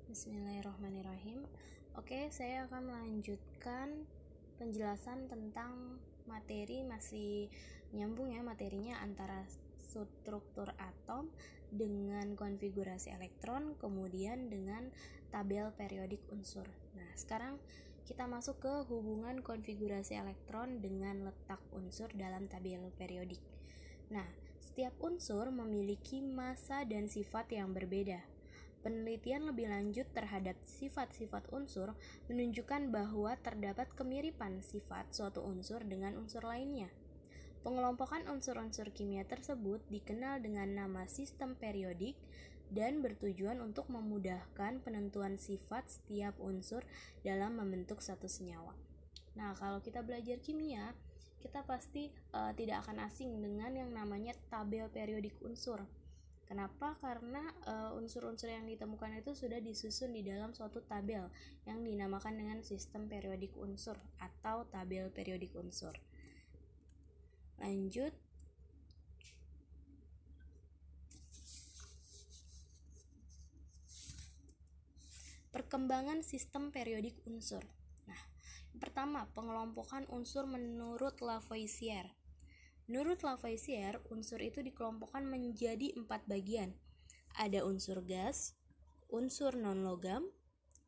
Bismillahirrahmanirrahim. Oke, saya akan melanjutkan penjelasan tentang materi, masih nyambung ya materinya antara struktur atom dengan konfigurasi elektron, kemudian dengan tabel periodik unsur. Nah, sekarang kita masuk ke hubungan konfigurasi elektron dengan letak unsur dalam tabel periodik. Nah, setiap unsur memiliki massa dan sifat yang berbeda. Penelitian lebih lanjut terhadap sifat-sifat unsur menunjukkan bahwa terdapat kemiripan sifat suatu unsur dengan unsur lainnya. Pengelompokan unsur-unsur kimia tersebut dikenal dengan nama sistem periodik dan bertujuan untuk memudahkan penentuan sifat setiap unsur dalam membentuk satu senyawa. Nah, kalau kita belajar kimia, kita pasti tidak akan asing dengan yang namanya tabel periodik unsur. Kenapa? Karena unsur-unsur yang ditemukan itu sudah disusun di dalam suatu tabel yang dinamakan dengan sistem periodik unsur atau tabel periodik unsur. Lanjut. Perkembangan sistem periodik unsur. Nah, yang pertama, pengelompokan unsur menurut Lavoisier. Menurut Lavoisier, unsur itu dikelompokkan menjadi 4 bagian. Ada unsur gas, unsur non-logam,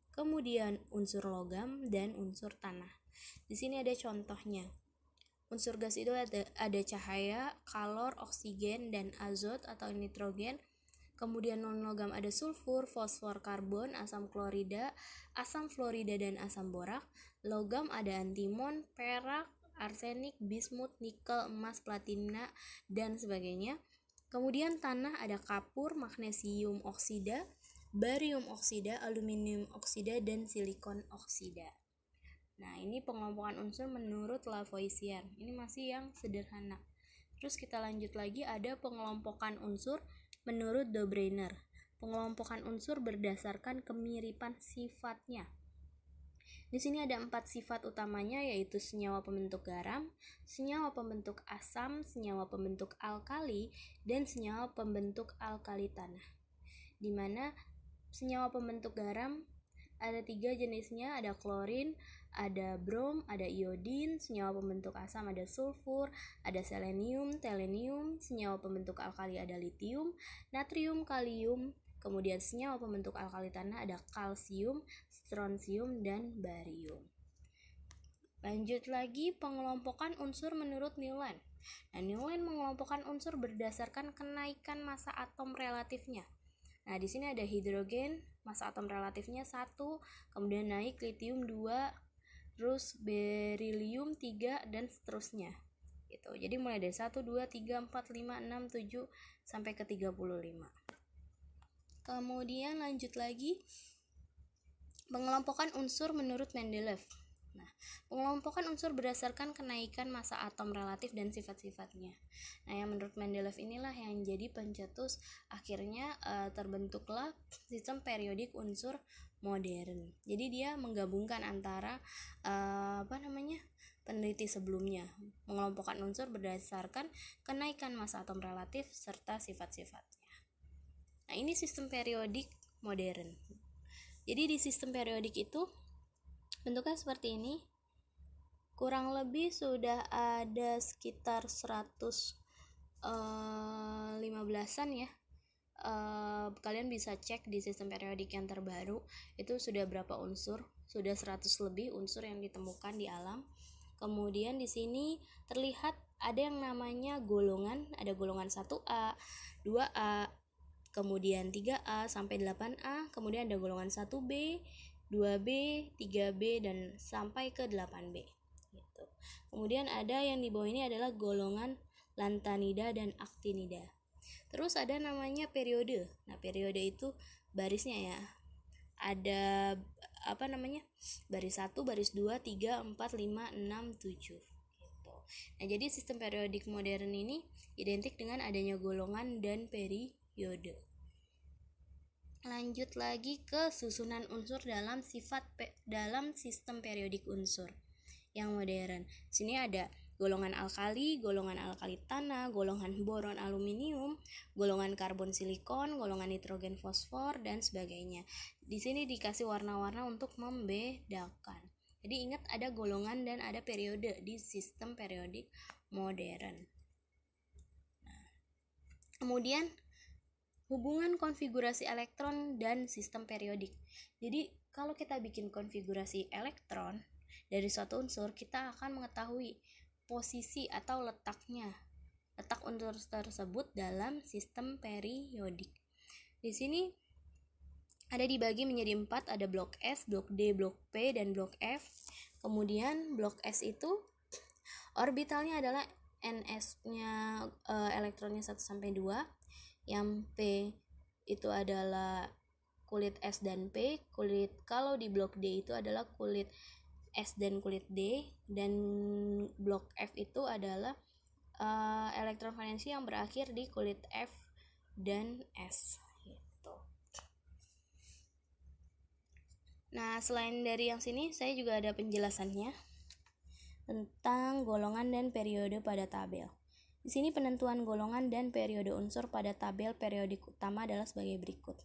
kemudian unsur logam, dan unsur tanah. Di sini ada contohnya. Unsur gas itu ada cahaya, kalor, oksigen, dan azot atau nitrogen. Kemudian non-logam ada sulfur, fosfor, karbon, asam klorida, asam fluorida, dan asam borak. Logam ada antimon, perak, arsenik, bismut, nikel, emas, platina, dan sebagainya. Kemudian tanah ada kapur, magnesium oksida, barium oksida, aluminium oksida, dan silikon oksida. Nah, ini pengelompokan unsur menurut Lavoisier. Ini masih yang sederhana. Terus kita lanjut lagi, ada pengelompokan unsur menurut De Bruiner. Pengelompokan unsur berdasarkan kemiripan sifatnya. Di sini ada 4 sifat utamanya, yaitu senyawa pembentuk garam, senyawa pembentuk asam, senyawa pembentuk alkali, dan senyawa pembentuk alkali tanah. Di mana senyawa pembentuk garam ada 3 jenisnya, ada klorin, ada brom, ada iodin. Senyawa pembentuk asam ada sulfur, ada selenium, telenium. Senyawa pembentuk alkali ada litium, natrium, kalium. Kemudian senyawa pembentuk alkali tanah ada kalsium, strontium, dan barium. Lanjut lagi, pengelompokan unsur menurut Newland. Nah, Newland mengelompokkan unsur berdasarkan kenaikan massa atom relatifnya. Nah, di sini ada hidrogen, massa atom relatifnya 1, kemudian naik litium 2, terus berilium 3, dan seterusnya. Gitu. Jadi mulai dari 1, 2, 3, 4, 5, 6, 7 sampai ke 35. Kemudian lanjut lagi, pengelompokan unsur menurut Mendeleev. Nah, pengelompokan unsur berdasarkan kenaikan massa atom relatif dan sifat-sifatnya. Nah, yang menurut Mendeleev inilah yang jadi pencetus akhirnya terbentuklah sistem periodik unsur modern. Jadi dia menggabungkan antara peneliti sebelumnya, mengelompokkan unsur berdasarkan kenaikan massa atom relatif serta sifat-sifatnya. Nah, ini sistem periodik modern. Jadi di sistem periodik itu bentuknya seperti ini. Kurang lebih sudah ada sekitar 115-an ya. Kalian bisa cek di sistem periodik yang terbaru itu sudah berapa unsur, sudah 100 lebih unsur yang ditemukan di alam. Kemudian di sini terlihat ada yang namanya golongan, ada golongan 1A, 2A, kemudian 3A sampai 8A, kemudian ada golongan 1B, 2B, 3B, dan sampai ke 8B. Gitu. Kemudian ada yang di bawah ini adalah golongan lantanida dan actinida. Terus ada namanya periode. Nah, periode itu barisnya ya. Ada baris 1, baris 2, 3, 4, 5, 6, 7. Gitu. Nah, jadi sistem periodik modern ini identik dengan adanya golongan dan periode. Lanjut lagi ke susunan unsur dalam sistem periodik unsur yang modern. Sini ada golongan alkali tanah, golongan boron aluminium, golongan karbon silikon, golongan nitrogen fosfor, dan sebagainya. Di sini dikasih warna-warna untuk membedakan. Jadi ingat ada golongan dan ada periode di sistem periodik modern. Kemudian hubungan konfigurasi elektron dan sistem periodik. Jadi kalau kita bikin konfigurasi elektron dari suatu unsur, kita akan mengetahui posisi atau letak unsur tersebut dalam sistem periodik. Di sini ada dibagi menjadi 4, ada blok S, blok D, blok P, dan blok F. Kemudian blok S itu orbitalnya adalah ns-nya elektronnya 1 sampai 2. Yang P itu adalah kulit S dan P. Kalau di blok D itu adalah kulit S dan kulit D, dan blok F itu adalah elektron valensi yang berakhir di kulit F dan S gitu. Nah, selain dari yang sini saya juga ada penjelasannya tentang golongan dan periode pada tabel. Di sini penentuan golongan dan periode unsur pada tabel periodik utama adalah sebagai berikut.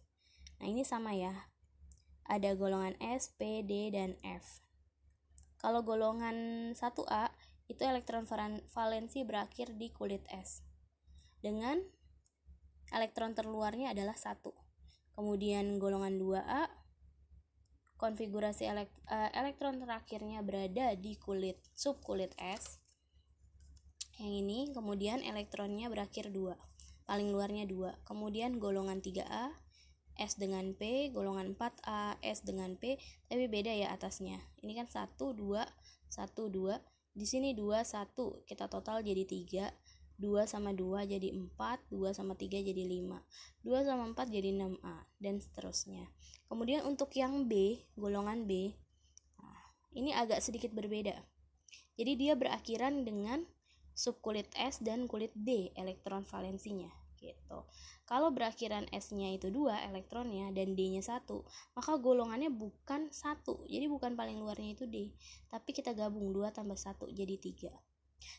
Nah, ini sama ya. Ada golongan S, P, D, dan F. Kalau golongan 1A itu elektron valensi berakhir di kulit S dengan elektron terluarnya adalah 1. Kemudian golongan 2A konfigurasi elektron terakhirnya berada di subkulit S. Yang ini kemudian elektronnya berakhir 2, paling luarnya 2. Kemudian golongan 3A S dengan P, golongan 4A S dengan P, tapi beda ya atasnya. Ini kan 1 2 1 2. Di sini 2 1, kita total jadi 3. 2 sama 2 jadi 4, 2 sama 3 jadi 5, 2 sama 4 jadi 6A, dan seterusnya. Kemudian untuk yang B, golongan B, ini agak sedikit berbeda. Jadi dia berakhiran dengan subkulit S dan kulit D elektron valensinya gitu. Kalau berakhiran S-nya itu 2 elektronnya dan D-nya 1, maka golongannya bukan 1. Jadi bukan paling luarnya itu D, tapi kita gabung 2 tambah 1 jadi 3.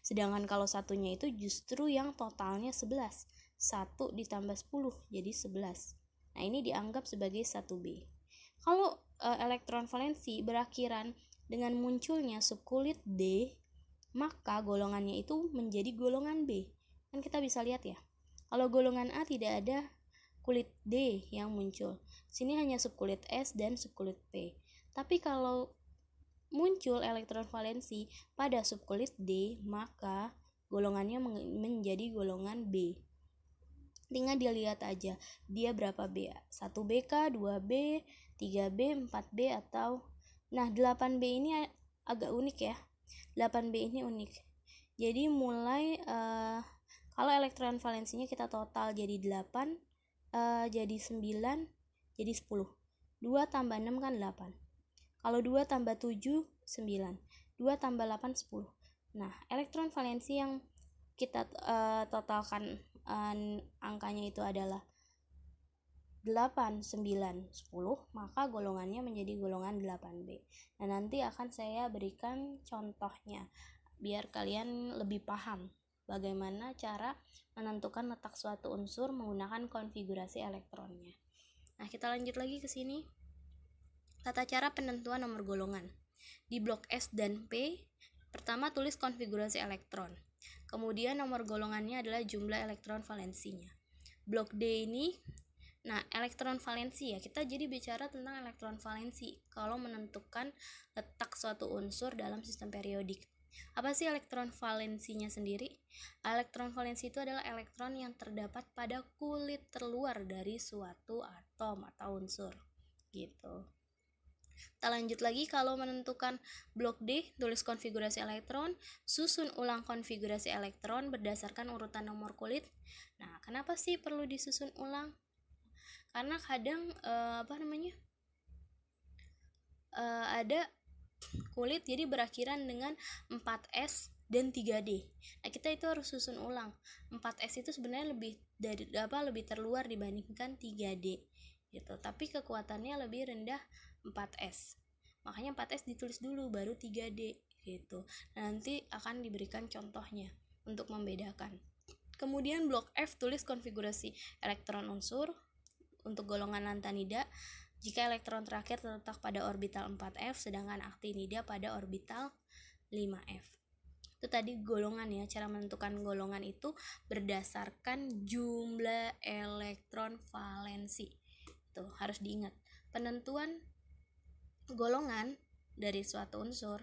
Sedangkan kalau satunya itu justru yang totalnya 11. 1 ditambah 10 jadi 11. Nah, ini dianggap sebagai 1B. Kalau elektron valensi berakhiran dengan munculnya subkulit D, maka golongannya itu menjadi golongan B. Kan kita bisa lihat ya. Kalau golongan A tidak ada kulit D yang muncul. Sini hanya subkulit S dan subkulit P. Tapi kalau muncul elektron valensi pada subkulit D, maka golongannya menjadi golongan B. Tinggal dilihat aja dia berapa B. 1BK, 2B, 3B, 4B atau 8B ini agak unik ya. 8B ini unik. Jadi mulai kalau elektron valensinya kita total jadi 8, jadi 9, jadi 10. 2 tambah 6 kan 8. Kalau 2 tambah 7, 9. 2 tambah 8, 10. Nah, elektron valensi yang kita totalkan angkanya itu adalah 8, 9, 10, maka golongannya menjadi golongan 8B. Nah, nanti akan saya berikan contohnya biar kalian lebih paham bagaimana cara menentukan letak suatu unsur menggunakan konfigurasi elektronnya. Nah, kita lanjut lagi ke sini. Tata cara penentuan nomor golongan. Di blok S dan P, pertama tulis konfigurasi elektron. Kemudian nomor golongannya adalah jumlah elektron valensinya. Blok D ini, elektron valensi ya, kita jadi bicara tentang elektron valensi kalau menentukan letak suatu unsur dalam sistem periodik. Apa sih elektron valensinya sendiri? Elektron valensi itu adalah elektron yang terdapat pada kulit terluar dari suatu atom atau unsur gitu. Kita lanjut lagi, kalau menentukan blok D, tulis konfigurasi elektron, susun ulang konfigurasi elektron berdasarkan urutan nomor kulit. Nah, kenapa sih perlu disusun ulang? Karena kadang ada kulit jadi berakhiran dengan 4S dan 3D. Nah, kita itu harus susun ulang. 4S itu sebenarnya lebih terluar dibandingkan 3D gitu. Tapi kekuatannya lebih rendah 4S. Makanya 4S ditulis dulu baru 3D gitu. Nanti akan diberikan contohnya untuk membedakan. Kemudian blok F, tulis konfigurasi elektron unsur untuk golongan lantanida jika elektron terakhir terletak pada orbital 4F sedangkan aktinida pada orbital 5F. Itu tadi golongan ya. Cara menentukan golongan itu berdasarkan jumlah elektron valensi. Itu harus diingat. Penentuan golongan dari suatu unsur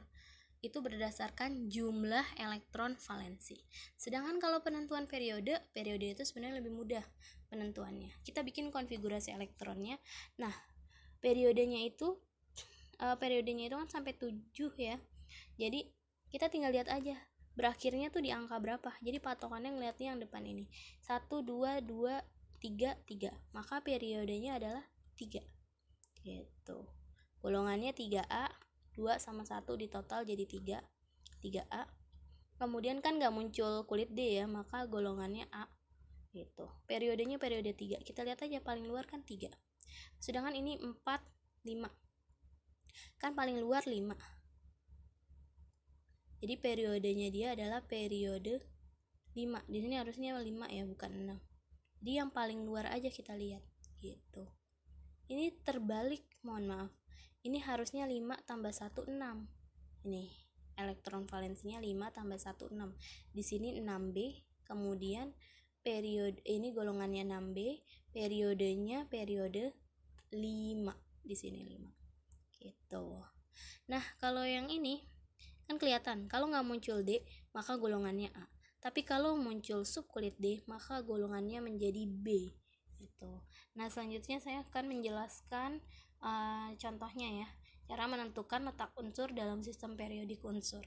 itu berdasarkan jumlah elektron valensi. Sedangkan kalau penentuan periode itu sebenarnya lebih mudah penentuannya. Kita bikin konfigurasi elektronnya. Nah, periodenya itu kan sampai 7 ya. Jadi kita tinggal lihat aja berakhirnya tuh di angka berapa. Jadi patokannya ngeliatnya yang depan ini. 1, 2, 2, 3, 3. Maka periodenya adalah 3. Gitu. Golongannya 3A, 2 sama 1 di total jadi 3A. Kemudian kan gak muncul kulit D ya, maka golongannya A gitu. Periodenya periode 3. Kita lihat aja paling luar kan 3. Sedangkan ini 4, 5. Kan paling luar 5. Jadi periodenya dia adalah periode 5. Di sini harusnya 5 ya, bukan 6. Jadi yang paling luar aja kita lihat gitu. Ini terbalik, mohon maaf. Ini harusnya 5 tambah 1, 6. Ini elektron valensinya 5 tambah 1, 6. Di sini 6B, kemudian periode ini golongannya 6B, periodenya periode 5. Di sini 5. Gitu. Nah, kalau yang ini kan kelihatan, kalau nggak muncul D, maka golongannya A. Tapi kalau muncul subkulit D, maka golongannya menjadi B. Gitu. Nah, selanjutnya saya akan menjelaskan contohnya ya, cara menentukan letak unsur dalam sistem periodik unsur.